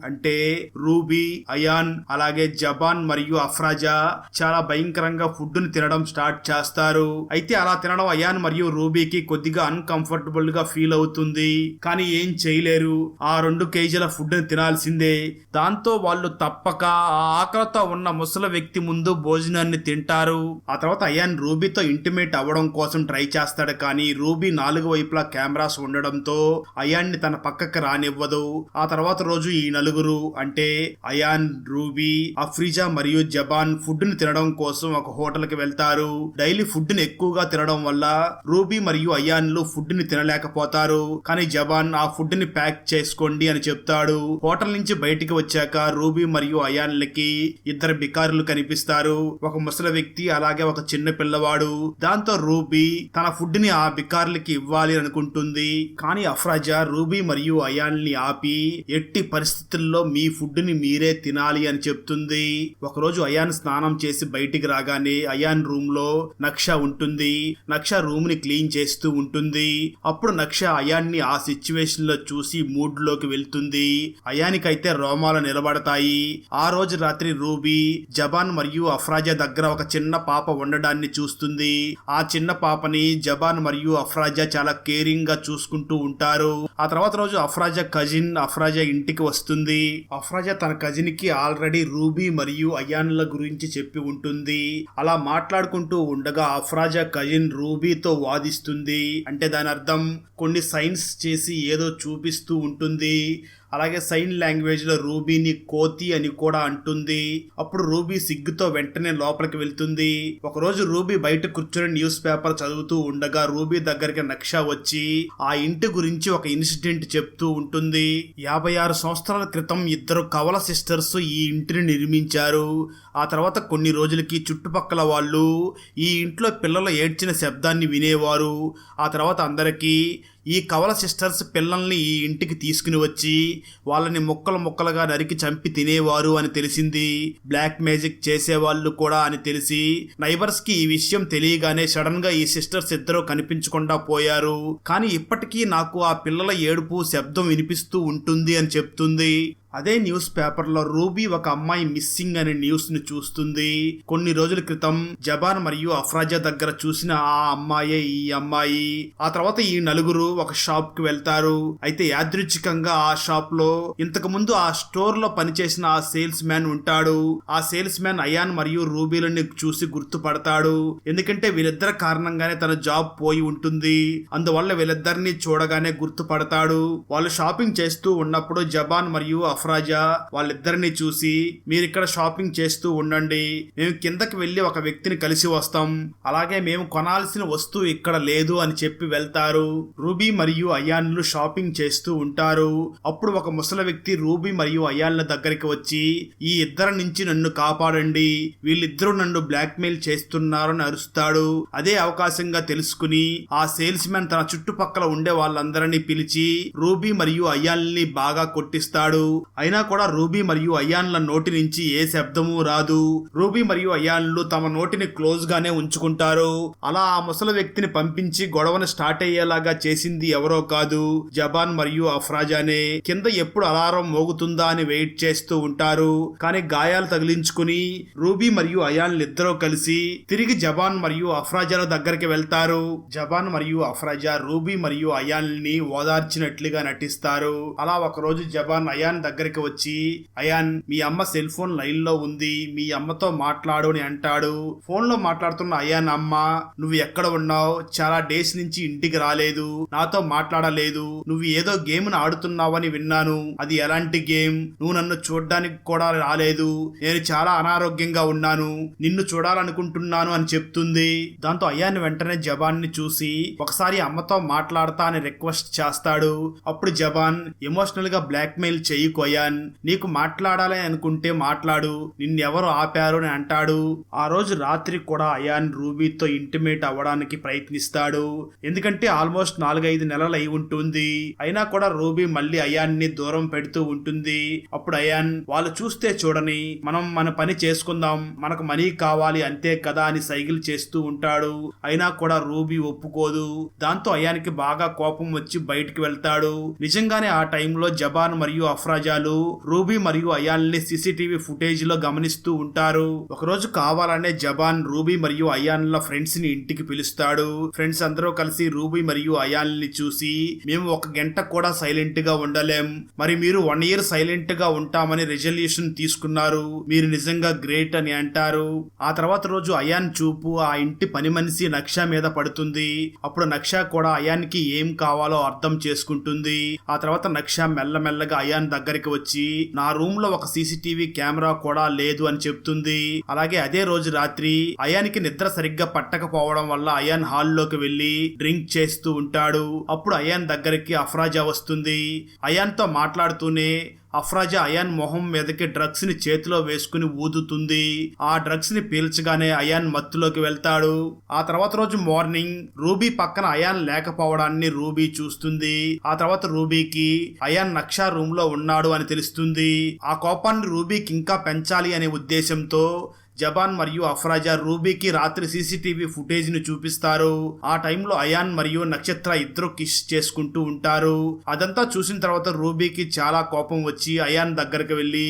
అంటే రూబీ, అయాన్, అలాగే జబాన్ మరియు అఫ్రాజా చాలా భయంకరంగా ఫుడ్ ని తినడం స్టార్ట్ చేస్తారు. అయితే అలా తినడం అయాన్ మరియు రూబీకి కొద్దిగా అన్కంఫర్టబుల్ గా ఫీల్ అవుతుంది. కానీ ఏం చేయలేరు, ఆ 2 కేజీల ఫుడ్ ని తినాల్సిందే. దాంతో వాళ్ళు తప్పక ఆ ఆకలితో ఉన్న ముసలి వ్యక్తి ముందు భోజనాన్ని తింటారు. ఆ తర్వాత అయాన్ రూబీతో ఇంటిమేట్ అవ్వడం కోసం ట్రై చేస్తాడు. కానీ రూబీ 4 వైపులా కెమెరాస్ ఉండడంతో అయాన్ ని తన పక్కకి రానివ్వదు. ఆ తర్వాత రోజు ఈ నలుగురు అంటే అయాన్, రూబీ, అఫ్రిజా మరియు జబాన్ ఫుడ్ ని తినడం కోసం ఒక హోటల్ కి వెళ్తారు. డైలీ ఫుడ్ ని ఎక్కువగా తినడం వల్ల రూబీ మరియు అయాన్లు ఫుడ్ ని తినలేకపోతారు. కానీ జబాన్ ఆ ఫుడ్ ని ప్యాక్ చేసుకోండి అని చెప్తాడు. హోటల్ నుంచి బయటికి వచ్చాక రూబీ మరియు అయాన్లకి 2 బికారులు కనిపిస్తారు. ఒక ముసలి వ్యక్తి అలాగే ఒక చిన్న పిల్లవాడు. దాంతో రూబీ తన ఫుడ్ ని ఆ బికారులకి ఇవ్వాలి అనుకుంటుంది. కానీ అఫ్రాజా రూబీ మరియు అయాన్ని ఆపి ఎట్టి పరిస్థితుల్లో మీ ఫుడ్ ని మీరే తినాలి అని చెప్తుంది. ఒకరోజు అయాన్ స్నానం చేసి బయటికి రాగానే అయాన్ రూమ్ లో నక్షా ఉంటుంది. నక్షా రూమ్ ని క్లీన్ చేస్తూ ఉంటుంది. అప్పుడు నక్షా అయాన్ని ఆ సిచ్యువేషన్ లో చూసి మూడ్ లోకి వెళ్తుంది. అయానికైతే రోమాలు నిలబడతాయి. ఆ రోజు రాత్రి రూబీ, జబాన్ మరియు అఫ్రాజా దగ్గర ఒక చిన్న పాప ఉండడాన్ని చూస్తుంది. ఆ చిన్న పాపని జబాన్ మరియు అఫ్రాజా చాలా కేరింగ్ గా చూసుకుంటూ ఉంటారు. ఆ తర్వాత రోజు అఫ్రాజా కజిన్ అఫ్రాజా ఇంటికి వస్తుంది. అఫ్రాజా తన కజిన్ కి ఆల్రెడీ రూబీ మరియు అయాన్ల గురించి చెప్పి ఉంటుంది. అలా మాట్లాడుకుంటూ ఉండగా అఫ్రాజా కజిన్ రూబీతో వాదిస్తుంది. అంటే దాని అర్థం కొన్ని సైన్స్ చేసి ఏదో చూపిస్తూ ఉంటుంది. అలాగే సైన్ లాంగ్వేజ్ లో రూబీని కోతి అని కూడా అంటుంది. అప్పుడు రూబీ సిగ్గుతో వెంటనే లోపలికి వెళ్తుంది. ఒకరోజు రూబీ బయట కూర్చొని న్యూస్ పేపర్ చదువుతూ ఉండగా రూబీ దగ్గరికి నక్షా వచ్చి ఆ ఇంటి గురించి ఒక ఇన్సిడెంట్ చెప్తూ ఉంటుంది. 56 సంవత్సరాల క్రితం 2 కవల సిస్టర్స్ ఈ ఇంటిని నిర్మించారు. ఆ తర్వాత కొన్ని రోజులకి చుట్టుపక్కల వాళ్ళు ఈ ఇంట్లో పిల్లలు ఏడ్చిన శబ్దాన్ని వినేవారు. ఆ తర్వాత అందరికీ ఈ కవల సిస్టర్స్ పిల్లల్ని ఈ ఇంటికి తీసుకుని వచ్చి వాళ్ళని ముక్కలు ముక్కలుగా నరికి చంపి తినేవారు అని తెలిసింది. బ్లాక్ మ్యాజిక్ చేసేవాళ్ళు కూడా అని తెలిసి నైబర్స్ కి ఈ విషయం తెలియగానే సడన్ గా ఈ సిస్టర్స్ ఇద్దరు కనిపించకుండా పోయారు. కానీ ఇప్పటికీ నాకు ఆ పిల్లల ఏడుపు శబ్దం వినిపిస్తూ ఉంటుంది అని చెప్తుంది. అదే న్యూస్ పేపర్ లో రూబీ ఒక అమ్మాయి మిస్సింగ్ అనే న్యూస్ ని చూస్తుంది. కొన్ని రోజుల క్రితం జబాన్ మరియు అఫ్రాజా దగ్గర చూసిన ఆ అమ్మాయే ఈ అమ్మాయి. ఆ తర్వాత ఈ నలుగురు ఒక షాప్ కి వెళ్తారు. అయితే యాదృచ్ఛికంగా ఆ షాప్ లో ఇంతకు ముందు ఆ స్టోర్ లో పనిచేసిన ఆ సేల్స్ మ్యాన్ ఉంటాడు. ఆ సేల్స్ మ్యాన్ అయాన్ మరియు రూబీలని చూసి గుర్తుపడతాడు. ఎందుకంటే వీళ్ళిద్దరి కారణంగానే తన జాబ్ పోయి ఉంటుంది. అందువల్ల వీళ్ళిద్దరిని చూడగానే గుర్తుపడతాడు. వాళ్ళు షాపింగ్ చేస్తూ ఉన్నప్పుడు జబాన్ మరియు అఫ్రాజా వాళ్ళిద్దరిని చూసి మీరిక్కడ షాపింగ్ చేస్తూ ఉండండి, మేము కిందకి వెళ్లి ఒక వ్యక్తిని కలిసి వస్తాం, అలాగే మేము కొనాల్సిన వస్తువు ఇక్కడ లేదు అని చెప్పి వెళ్తారు. రూబీ మరియు అయాన్లు షాపింగ్ చేస్తూ ఉంటారు. అప్పుడు ఒక ముసలి వ్యక్తి రూబీ మరియు అయాన్ల దగ్గరికి వచ్చి ఈ ఇద్దరి నుంచి నన్ను కాపాడండి, వీళ్ళిద్దరూ నన్ను బ్లాక్మెయిల్ చేస్తున్నారని అరుస్తాడు. అదే అవకాశంగా తెలుసుకుని ఆ సేల్స్ మ్యాన్ తన చుట్టుపక్కల ఉండే వాళ్ళందరినీ పిలిచి రూబీ మరియు అయాన్ని బాగా కొట్టిస్తాడు. అయినా కూడా రూబీ మరియు అయాన్ల నోటి నుంచి ఏ శబ్దము రాదు. రూబీ మరియు అయాన్లు తమ నోటిని క్లోజ్ గానే ఉంచుకుంటారు. అలా ఆ ముసలి వ్యక్తిని పంపించి గొడవను స్టార్ట్ అయ్యేలాగా చేసింది ఎవరో కాదు, జబాన్ మరియు అఫ్రాజానే. కింద ఎప్పుడు అలారం మోగుతుందా అని వెయిట్ చేస్తూ ఉంటారు. కానీ గాయాలు తగిలించుకుని రూబీ మరియు అయాన్లు ఇద్దరూ కలిసి తిరిగి జబాన్ మరియు అఫ్రాజాల దగ్గరికి వెళ్తారు. జబాన్ మరియు అఫ్రాజా రూబీ మరియు అయాన్ని ఓదార్చినట్లుగా నటిస్తారు. అలా ఒక రోజు జబాన్ అయాన్ దగ్గరికి వచ్చి అయాన్, మీ అమ్మ సెల్ ఫోన్ లైన్ లో ఉంది, మీ అమ్మతో మాట్లాడు అని అంటాడు. ఫోన్ లో మాట్లాడుతున్న అయాన్ అమ్మ, నువ్వు ఎక్కడ ఉన్నావు, చాలా డేస్ నుంచి ఇంటికి రాలేదు, నాతో మాట్లాడలేదు, నువ్వు ఏదో గేమ్ ను ఆడుతున్నావని విన్నాను, అది ఎలాంటి గేమ్, నువ్వు నన్ను చూడ్డానికి కూడా రాలేదు, నేను చాలా అనారోగ్యంగా ఉన్నాను, నిన్ను చూడాలనుకుంటున్నాను అని చెప్తుంది. దాంతో అయాన్ వెంటనే జబాన్ ని చూసి ఒకసారి అమ్మతో మాట్లాడతా అని రిక్వెస్ట్ చేస్తాడు. అప్పుడు జబాన్, ఎమోషనల్ గా బ్లాక్ మెయిల్ చెయ్యకు అయాన్, నీకు మాట్లాడాలని అనుకుంటే మాట్లాడు, నిన్నెవరు ఆపారు అని అంటాడు. ఆ రోజు రాత్రి కూడా అయాన్ రూబీతో ఇంటిమేట్ అవ్వడానికి ప్రయత్నిస్తాడు. ఎందుకంటే ఆల్మోస్ట్ 4-5 నెలలు అయి ఉంటుంది. అయినా కూడా రూబీ మళ్ళీ అయాన్ ని దూరం పెడుతూ ఉంటుంది. అప్పుడు అయాన్, వాళ్ళు చూస్తే చూడని, మనం మన పని చేసుకుందాం, మనకు మనీ కావాలి అంతే కదా అని సైకిల్ చేస్తూ ఉంటాడు. అయినా కూడా రూబీ ఒప్పుకోదు. దాంతో అయాన్కి బాగా కోపం వచ్చి బయటికి వెళ్తాడు. నిజంగానే ఆ టైంలో జబాన్ మరియు అఫ్రాజాలు రూబీ మరియు అయాన్ని సీసీటీవీ ఫుటేజ్ లో గమనిస్తూ ఉంటారు. ఒకరోజు కావాలనే జబాన్ రూబీ మరియు అయాన్ల ఫ్రెండ్స్ ని ఇంటికి పిలుస్తాడు. ఫ్రెండ్స్ అందరూ కలిసి రూబీ మరియు అయాన్ని చూసి, మేము 1 గంట కూడా సైలెంట్ గా ఉండలేం, మరి మీరు 1 year సైలెంట్ గా ఉంటామని రెజల్యూషన్ తీసుకున్నారు, మీరు నిజంగా గ్రేట్ అని అంటారు. ఆ తర్వాత రోజు అయాన్ చూపు ఆ ఇంటి పని మనిషి నక్షా మీద పడుతుంది. అప్పుడు నక్షా కూడా అయాన్ కి ఏం కావాలో అర్థం చేసుకుంటుంది. ఆ తర్వాత నక్షా మెల్లమెల్లగా అయాన్ దగ్గరికి వచ్చి, నా రూమ్ లో ఒక సీసీటీవీ కెమెరా కూడా లేదు అని చెప్తుంది. అలాగే అదే రోజు రాత్రి అయాన్కి నిద్ర సరిగ్గా పట్టకపోవడం వల్ల అయాన్ హాల్లోకి వెళ్లి డ్రింక్ చేస్తూ ఉంటాడు. అప్పుడు అయాన్ దగ్గరికి అఫ్రాజా వస్తుంది. అయాన్ తో మాట్లాడుతూనే అఫ్రాజా అయాన్ మొహం మీదకి డ్రగ్స్ ని చేతిలో వేసుకుని ఊదుతుంది. ఆ డ్రగ్స్ ని పీల్చగానే అయాన్ మత్తులోకి వెళ్తాడు. ఆ తర్వాత రోజు మార్నింగ్ రూబీ పక్కన అయాన్ లేకపోవడాన్ని రూబీ చూస్తుంది. ఆ తర్వాత రూబీకి అయాన్ నక్షా రూమ్ లో ఉన్నాడు అని తెలుస్తుంది. ఆ కోపాన్ని రూబీకి ఇంకా పెంచాలి అనే ఉద్దేశంతో జబాన్ మరియు అఫ్రాజా రూబీకి రాత్రి సీసీటీవీ ఫుటేజ్ ని చూపిస్తారు. ఆ టైంలో అయాన్ మరియు నక్షత్ర ఇద్దరు కిస్ చేసుకుంటూ ఉంటారు. అదంతా చూసిన తర్వాత రూబీకి చాలా కోపం వచ్చి అయాన్ దగ్గరికి వెళ్లి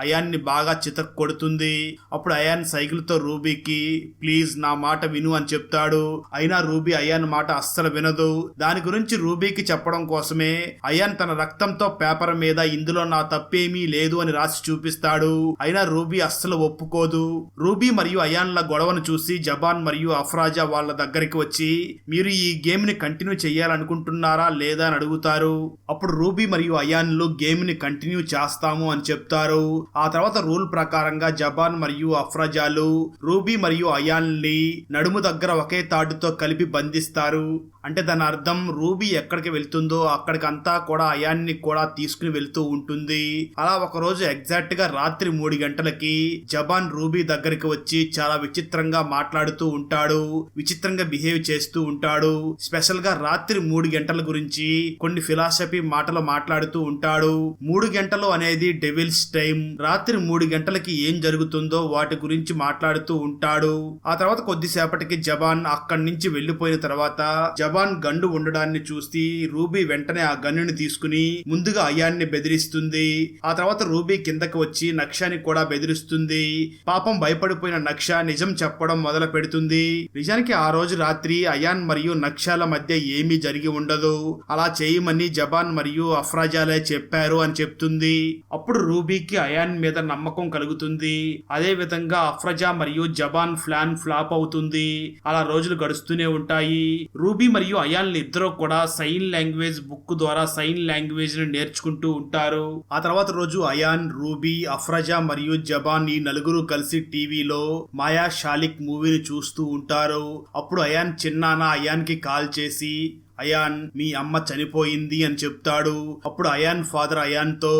అయాన్ని బాగా చితక్ కొడుతుంది. అప్పుడు అయాన్ సైకిల్ తో రూబీకి, ప్లీజ్ నా మాట విను అని చెప్తాడు. అయినా రూబీ అయాన్ మాట అస్సలు వినదు. దాని గురించి రూబీకి చెప్పడం కోసమే అయాన్ తన రక్తంతో పేపర్ మీద ఇందులో నా తప్పేమీ లేదు అని రాసి చూపిస్తాడు. అయినా రూబీ అస్సలు ఒప్పుకోదు. రూబీ మరియు అయాన్ల గొడవను చూసి జబాన్ మరియు అఫ్రాజా వాళ్ళ దగ్గరికి వచ్చి, మీరు ఈ గేమ్ ని కంటిన్యూ చేయాలనుకుంటున్నారా లేదా అని అడుగుతారు. అప్పుడు రూబీ మరియు అయాన్లు గేమ్ ని కంటిన్యూ చేస్తాము అని చెప్తారు. ఆ తర్వాత రూల్ ప్రకారంగా జబాన్ మరియు అఫ్రాజాలు రూబీ మరియు అయాన్ని నడుము దగ్గర ఒకే తాడుతో కలిపి బంధిస్తారు. అంటే దాని అర్థం రూబీ ఎక్కడికి వెళ్తుందో అక్కడికి అంతా కూడా అయాన్ని కూడా తీసుకుని వెళ్తూ ఉంటుంది. అలా ఒక రోజు ఎగ్జాక్ట్ గా రాత్రి 3 గంటలకి జబాన్ రూబీ దగ్గరికి వచ్చి చాలా విచిత్రంగా మాట్లాడుతూ ఉంటాడు, విచిత్రంగా బిహేవ్ చేస్తూ ఉంటాడు. స్పెషల్ గా రాత్రి 3 గంటల గురించి కొన్ని ఫిలాసఫీ మాటలు మాట్లాడుతూ ఉంటాడు. 3 గంటలు అనేది డెవిల్స్ టైం. రాత్రి 3 గంటలకి ఏం జరుగుతుందో వాటి గురించి మాట్లాడుతూ ఉంటాడు. ఆ తర్వాత కొద్దిసేపటికి జబాన్ అక్కడి నుంచి వెళ్లిపోయిన తర్వాత జబాన్ గన్ను ఉండడాన్ని చూసి రూబీ వెంటనే ఆ గన్నుని తీసుకుని ముందుగా అయాన్ని బెదిరిస్తుంది. ఆ తర్వాత రూబీ కిందకి వచ్చి నక్షాని కూడా బెదిరిస్తుంది. పాపం భయపడిపోయిన నక్ష నిజం చెప్పడం మొదలు పెడుతుంది. నిజానికి ఆ రోజు రాత్రి అయాన్ మరియు నక్షాల మధ్య ఏమీ జరిగి ఉండదు, అలా చేయమని జబాన్ మరియు అఫ్రాజాలే చెప్పారు అని చెప్తుంది. అప్పుడు రూబీకి అయాన్ మీద నమ్మకం కలుగుతుంది. అదే విధంగా అఫ్రాజా మరియు జబాన్ ప్లాన్ ఫ్లాప్ అవుతుంది. అలా రోజులు గడుస్తూనే ఉంటాయి. రూబీ మరియు మరియు అయాన్లు ఇద్దరు కూడా సైన్ లాంగ్వేజ్ బుక్ ద్వారా సైన్ లాంగ్వేజ్ ని నేర్చుకుంటూ ఉంటారు. ఆ తర్వాత రోజు అయాన్, రూబీ, అఫ్రజా మరియు జబాన్ ఈ నలుగురు కలిసి టీవీలో మాయా షాలిక్ మూవీని చూస్తూ ఉంటారు. అప్పుడు అయాన్ చిన్నాన్న అయాన్ కి కాల్ చేసి అయాన్, మీ అమ్మ చనిపోయింది అని చెప్తాడు. అప్పుడు అయాన్ ఫాదర్ అయాన్ తో,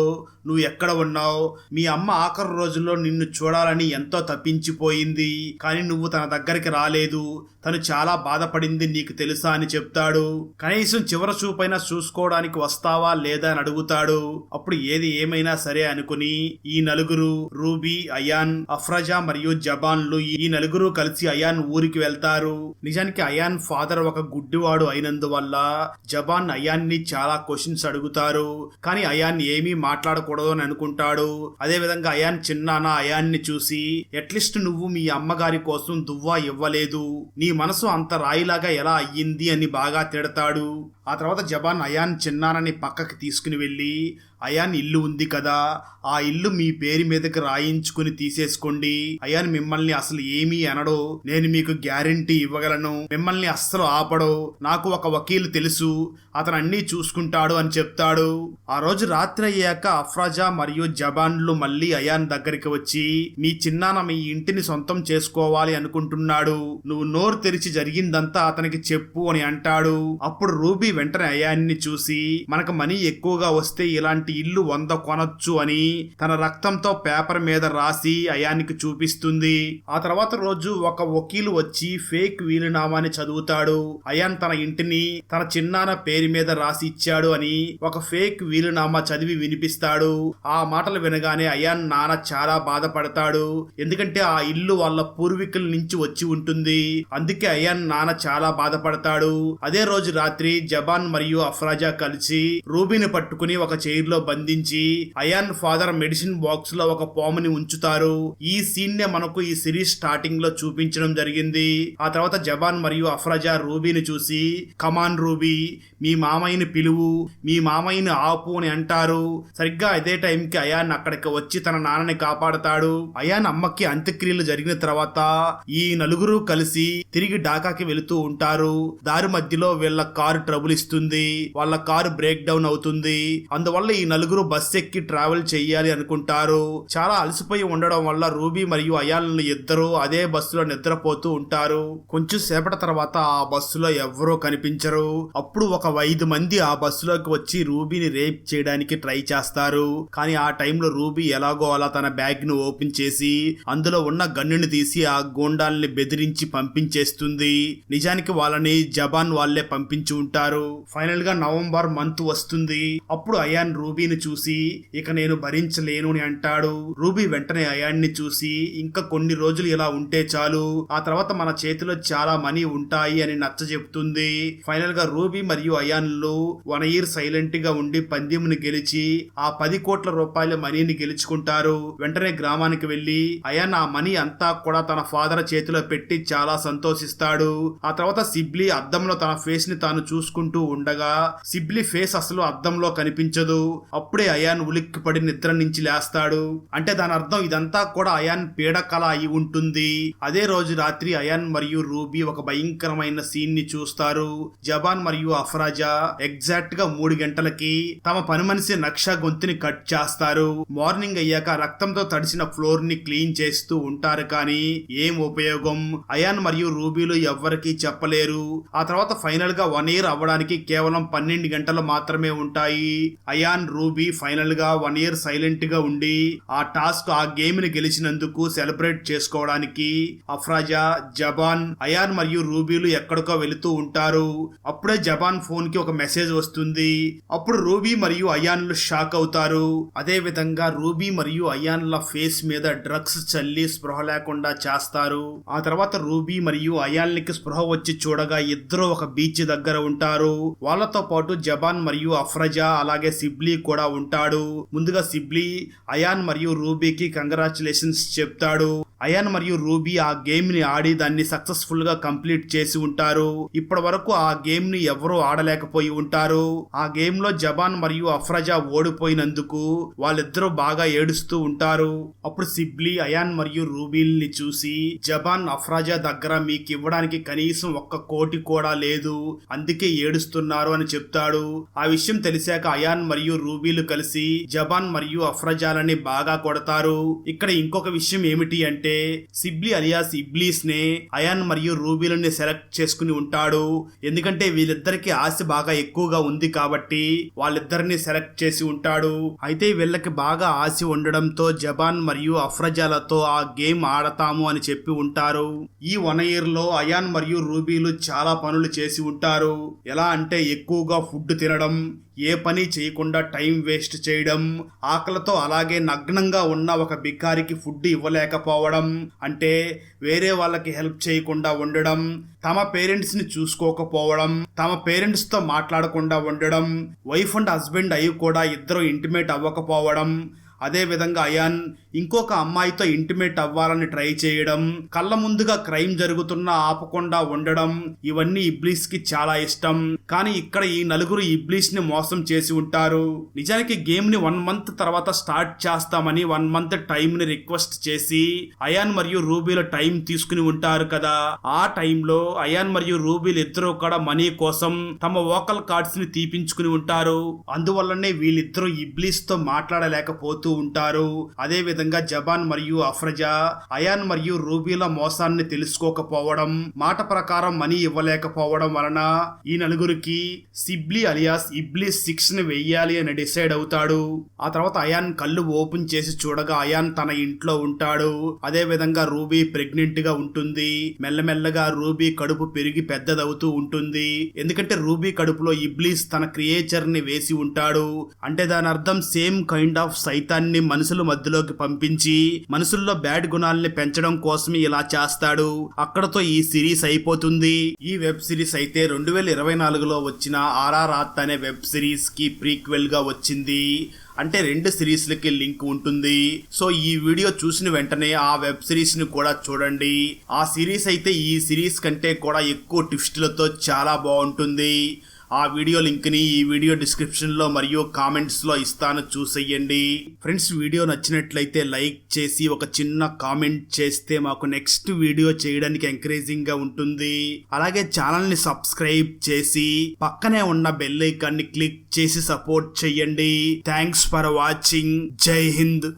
నువ్వు ఎక్కడ ఉన్నావు? మీ అమ్మ ఆఖరి రోజుల్లో నిన్ను చూడాలని ఎంతో తప్పించిపోయింది, కానీ నువ్వు తన దగ్గరికి రాలేదు. తను చాలా బాధపడింది, నీకు తెలుసా అని చెప్తాడు. కనీసం చివరి చూపైనా చూసుకోవడానికి వస్తావా లేదా అని అడుగుతాడు. అప్పుడు ఏది ఏమైనా సరే అనుకుని ఈ నలుగురు, రూబీ, అయాన్, అఫ్రజా మరియు జబాన్లు ఈ నలుగురు కలిసి అయాన్ ఊరికి వెళ్తారు. నిజానికి అయాన్ ఫాదర్ ఒక గుడ్డివాడు అయినందువల్ల జబాన్ అయాన్ని చాలా క్వశ్చన్స్ అడుగుతారు, కానీ అయాన్ ఏమీ మాట్లాడకూడదు అని అనుకుంటాడు. అదే విధంగా అయాన్ చిన్నాన్న అయాన్ని చూసి, అట్లీస్ట్ నువ్వు మీ అమ్మగారి కోసం దువ్వా ఇవ్వలేదు, నీ మనసు అంత రాయిలాగా ఎలా అయ్యింది అని బాగా తిడతాడు. ఆ తర్వాత జబాన్ అయాన్ చిన్నాన్నని పక్కకి తీసుకుని వెళ్ళి, అయాన్ ఇల్లు ఉంది కదా, ఆ ఇల్లు మీ పేరు మీదకి రాయించుకుని తీసేసుకోండి. అయాన్ మిమ్మల్ని అసలు ఏమీ అనడు, నేను మీకు గ్యారెంటీ ఇవ్వగలను, మిమ్మల్ని అస్సలు ఆపడు, నాకు ఒక వకీలు తెలుసు, అతను అన్నీ చూసుకుంటాడు అని చెప్తాడు. ఆ రోజు రాత్రి అయ్యాక అఫ్రాజా మరియు జబాన్లు మళ్ళీ అయాన్ దగ్గరికి వచ్చి, మీ చిన్నాన్న మీ ఇంటిని సొంతం చేసుకోవాలి అనుకుంటున్నాడు, నువ్వు నోరు తెరిచి జరిగిందంతా అతనికి చెప్పు అని అంటాడు. అప్పుడు రూబీ వెంటనే అయాన్ని చూసి, మనకు మనీ ఎక్కువగా వస్తే ఇలాంటి ఇల్లు 100 కొనొచ్చు అని తన రక్తంతో పేపర్ మీద రాసి అయానికి చూపిస్తుంది. ఆ తర్వాత రోజు ఒక వకీలు వచ్చి ఫేక్ వీలునామాని చదువుతాడు. అయాన్ తన ఇంటిని తన చిన్నాన్న పేరు మీద రాసి ఇచ్చాడు అని ఒక ఫేక్ వీలునామా చదివి వినిపిస్తాడు. ఆ మాటలు వినగానే అయాన్ నాన్న చాలా బాధపడతాడు, ఎందుకంటే ఆ ఇల్లు వాళ్ళ పూర్వీకుల నుంచి వచ్చి ఉంటుంది, అందుకే అయాన్ నాన్న చాలా బాధపడతాడు. అదే రోజు రాత్రి జబాన్ మరియు అఫ్రాజా కలిసి రూబీని పట్టుకుని ఒక చైర్ లో బంధించి అయాన్ ఫాదర్ మెడిసిన్ బాక్స్ లో ఒక పాముని ఉంచుతారు. ఈ సీన్ నే మనకు ఈ సిరీస్ స్టార్టింగ్ లో చూపించడం జరిగింది. ఆ తర్వాత జబాన్ మరియు అఫ్రాజా రూబీని చూసి, కమాన్ రూబీ, మీ మామయ్యని పిలువు, మీ మామయ్యని ఆపు అని అంటారు. సరిగ్గా అదే టైంకి అయాన్ అక్కడికి వచ్చి తన నాన్నని కాపాడతాడు. అయాన్ అమ్మకి అంత్యక్రియలు జరిగిన తర్వాత ఈ నలుగురు కలిసి తిరిగి ఢాకాకి వెళుతూ ఉంటారు. దారి మధ్యలో వీళ్ళ కారు ట్రబుల్ ఇస్తుంది, వాళ్ళ కారు బ్రేక్ డౌన్ అవుతుంది. అందువల్ల ఈ నలుగురు బస్ ఎక్కి ట్రావెల్ చెయ్యాలి అనుకుంటారు. చాలా అలసిపోయి ఉండడం వల్ల రూబీ మరియు అయాన్ ఇద్దరు అదే బస్సులో నిద్రపోతూ ఉంటారు. కొంచెం సేపటి తర్వాత ఆ బస్సులో ఎవ్వరూ కనిపించరు. అప్పుడు ఒక 5 మంది ఆ బస్సులోకి వచ్చి రూబీని రేప్ చేయడానికి ట్రై చేస్తారు. కానీ ఆ టైంలో రూబీ ఎలాగో అలా తన బ్యాగ్ ను ఓపెన్ చేసి అందులో ఉన్న గన్నుని తీసి ఆ గూండాల్ని బెదిరించి పంపించేస్తుంది. నిజానికి వాళ్ళని జబాన్ వాళ్లే పంపించి ఉంటారు. ఫైనల్ గా నవంబర్ మంత్ వస్తుంది. అప్పుడు అయాన్ రూబీని చూసి, ఇక నేను భరించలేను అని అంటాడు. రూబీ వెంటనే అయాన్ని చూసి, ఇంకా కొన్ని రోజులు ఇలా ఉంటే చాలు, ఆ తర్వాత మన చేతిలో చాలా మనీ ఉంటాయి అని నచ్చ చెప్తుంది. ఫైనల్ గా రూబీ మరియు అయాన్లు 1 year సైలెంట్ గా ఉండి పందెంని గెలిచి ఆ 10 కోట్ల రూపాయల మనీని గెలుచుకుంటారు. వెంటనే గ్రామానికి వెళ్లి అయాన్ ఆ మనీ అంతా కూడా తన ఫాదర్ చేతిలో పెట్టి చాలా సంతోషిస్తాడు. ఆ తర్వాత సిబ్లీ అద్దంలో తన ఫేస్ ని తాను చూసుకుంటూ ఉండగా సిబ్లీ ఫేస్ అసలు అద్దంలో కనిపించదు. అప్పుడే అయాన్ ఉలిక్కిపడి నిద్ర నుంచి లేస్తాడు. అంటే దాని అర్థం ఇదంతా కూడా అయాన్ పీడకల అయి ఉంటుంది. అదే రోజు రాత్రి అయాన్ మరియు రూబీ ఒక భయంకరమైన సీన్ ని చూస్తారు. జబాన్ మరియు అఫ్రాజా ఎగ్జాక్ట్ గా 3 గంటలకి తమ పని మనిషి నక్ష గొంతుని కట్ చేస్తారు. మార్నింగ్ అయ్యాక రక్తంతో తడిసిన ఫ్లోర్ ని క్లీన్ చేస్తూ ఉంటారు, కానీ ఏం ఉపయోగం, అయాన్ మరియు రూబీలు ఎవ్వరికీ చెప్పలేరు. ఆ తర్వాత ఫైనల్ గా 1 year అవ్వడానికి కేవలం 12 గంటలు మాత్రమే ఉంటాయి. అయాన్, రూబీ ఫైనల్ గా 1 year సైలెంట్ గా ఉండి ఆ టాస్క్, ఆ గేమ్ ని గెలిచినందుకు సెలబ్రేట్ చేసుకోవడానికి అఫ్రాజా, జబాన్, అయాన్ మరియు రూబీలు ఎక్కడికో వెళుతూ ఉంటారు. అప్పుడే జబాన్ ఫోన్ కి ఒక మెసేజ్ వస్తుంది. అప్పుడు రూబీ మరియు అయాన్లు షాక్ అవుతారు. అదే విధంగా రూబీ మరియు అయాన్ల ఫేస్ మీద డ్రగ్స్ చల్లి స్పృహ లేకుండా చేస్తారు. ఆ తర్వాత రూబీ మరియు అయాన్లకి స్పృహ వచ్చి చూడగా ఇద్దరు ఒక బీచ్ దగ్గర ఉంటారు. వాళ్ళతో పాటు జబాన్ మరియు అఫ్రజా అలాగే సిబ్లీ కూడా ఉంటాడు. ముందుగా సిబ్లీ అయాన్ మరియు రూబీకి కంగ్రాచులేషన్స్ చెప్తాడు. అయాన్ మరియు రూబీ ఆ గేమ్ ని ఆడి దాన్ని సక్సెస్ఫుల్ గా కంప్లీట్ చేసి ఉంటారు. ఇప్పటి వరకు ఆ గేమ్ ని ఎవరూ ఆడలేకపోయి ఉంటారు. ఆ గేమ్ లో జబాన్ మరియు అఫ్రజా ఓడిపోయినందుకు వాళ్ళిద్దరూ బాగా ఏడుస్తూ ఉంటారు. అప్పుడు సిబ్లీ అయాన్ మరియు రూబీల్ని చూసి, జబాన్ అఫ్రజా దగ్గర మీకు ఇవ్వడానికి కనీసం 1 కోటి కూడా లేదు, అందుకే ఏడుస్తున్నారు అని చెప్తాడు. ఆ విషయం తెలిసాక అయాన్ మరియు రూబీలు కలిసి జబాన్ మరియు అఫ్రజాలని బాగా కొడతారు. ఇక్కడ ఇంకొక విషయం ఏమిటి అంటే సిబ్లీ అలియాస్ ఇబ్లీస్ నే అయాన్ మరియు రూబీలని సెలెక్ట్ చేసుకుని ఉంటాడు. ఎందుకంటే వీళ్ళిద్దరికి ఆశ బాగా ఎక్కువగా ఉంది కాబట్టి వాళ్ళిద్దరిని సెలెక్ట్ చేసి ఉంటాడు. అయితే వీళ్ళకి బాగా ఆశ ఉండడంతో జబాన్ మరియు అఫ్రజాలతో ఆ గేమ్ ఆడతాము అని చెప్పి ఉంటారు. ఈ 1 year లో అయాన్ మరియు రూబీలు చాలా పనులు చేసి ఉంటారు. ఎలా అంటే ఎక్కువగా ఫుడ్ తినడం, ఏ పని చేయకుండా టైం వేస్ట్ చేయడం, ఆకలితో అలాగే నగ్నంగా ఉన్న ఒక బికారికి ఫుడ్ ఇవ్వలేకపోవడం, అంటే వేరే వాళ్ళకి హెల్ప్ చేయకుండా ఉండడం, తమ పేరెంట్స్ ని చూసుకోకపోవడం, తమ పేరెంట్స్ తో మాట్లాడకుండా ఉండడం, వైఫ్ అండ్ హస్బెండ్ అయి కూడా ఇద్దరు ఇంటిమేట్ అవ్వకపోవడం, అదే విధంగా అయాన్ ఇంకొక అమ్మాయితో ఇంటిమేట్ అవ్వాలని ట్రై చేయడం, కళ్ళ ముందుగా క్రైమ్ జరుగుతున్నా ఆపకుండా ఉండడం, ఇవన్నీ ఇబ్లీస్ కి చాలా ఇష్టం. కానీ ఇక్కడ ఈ నలుగురు ఇబ్లీస్ ని మోసం చేసి ఉంటారు. నిజానికి గేమ్ ని 1 month తర్వాత స్టార్ట్ చేస్తామని 1 month టైం ని రిక్వెస్ట్ చేసి అయాన్ మరియు రూబీల టైం తీసుకుని ఉంటారు కదా. ఆ టైంలో అయాన్ మరియు రూబీలు ఇద్దరు కూడా మనీ కోసం తమ వోకల్ కార్డ్స్ ని తీపించుకుని ఉంటారు. అందువల్లనే వీళ్ళిద్దరూ ఇబ్లీస్ తో మాట్లాడలేకపోతూ ఉంటారు. అదే విధంగా జబాన్ మరియు అఫ్రజా అయాన్ మరియు రూబీల మోసాన్ని తెలుసుకోకపోవడం, మాట ప్రకారం మనీ ఇవ్వలేకపోవడం వలన ఈ నలుగురికి సిబ్లీ అలియాస్ ఇబ్లీస్ 6 ని వెయ్యాలి అని డిసైడ్ అవుతాడు. ఆ తర్వాత అయాన్ కళ్ళు ఓపెన్ చేసి చూడగా అయాన్ తన ఇంట్లో ఉంటాడు. అదే విధంగా రూబీ ప్రెగ్నెంట్ గా ఉంటుంది. మెల్లమెల్లగా రూబీ కడుపు పెరిగి పెద్దదవుతూ ఉంటుంది. ఎందుకంటే రూబీ కడుపులో ఇబ్లీస్ తన క్రియేచర్ ని వేసి ఉంటాడు. అంటే దాని అర్థం సేమ్ కైండ్ ఆఫ్ సైతాన్ని మనుషుల మధ్యలోకి పంపించి మనుషుల్లో బ్యాడ్ గుణాలని పెంచడం కోసం ఇలా చేస్తాడు. అక్కడతో ఈ సిరీస్ అయిపోతుంది. ఈ వెబ్ సిరీస్ అయితే 2024లో వచ్చిన ఆర్ఆర్ఆర్ అనే వెబ్ సిరీస్ కి ప్రీక్వెల్ గా వచ్చింది. అంటే 2 సిరీస్లకి లింక్ ఉంటుంది. సో ఈ వీడియో చూసిన వెంటనే ఆ వెబ్ సిరీస్ ని కూడా చూడండి. ఆ సిరీస్ అయితే ఈ సిరీస్ కంటే కూడా ఎక్కువ ట్విస్టులతో చాలా బాగుంటుంది. ఆ వీడియో లింక్ ని ఈ వీడియో డిస్క్రిప్షన్ లో మరియు కామెంట్స్ లో ఇస్తాను, చూసేయండి. ఫ్రెండ్స్, వీడియో నచ్చినట్లయితే లైక్ చేసి ఒక చిన్న కామెంట్ చేస్తే మాకు నెక్స్ట్ వీడియో చేయడానికి ఎంకరేజింగ్ గా ఉంటుంది. అలాగే ఛానల్ ని సబ్స్క్రైబ్ చేసి పక్కనే ఉన్న బెల్ ఐకాన్ ని క్లిక్ చేసి సపోర్ట్ చేయండి. Thanks for watching. జై హింద్.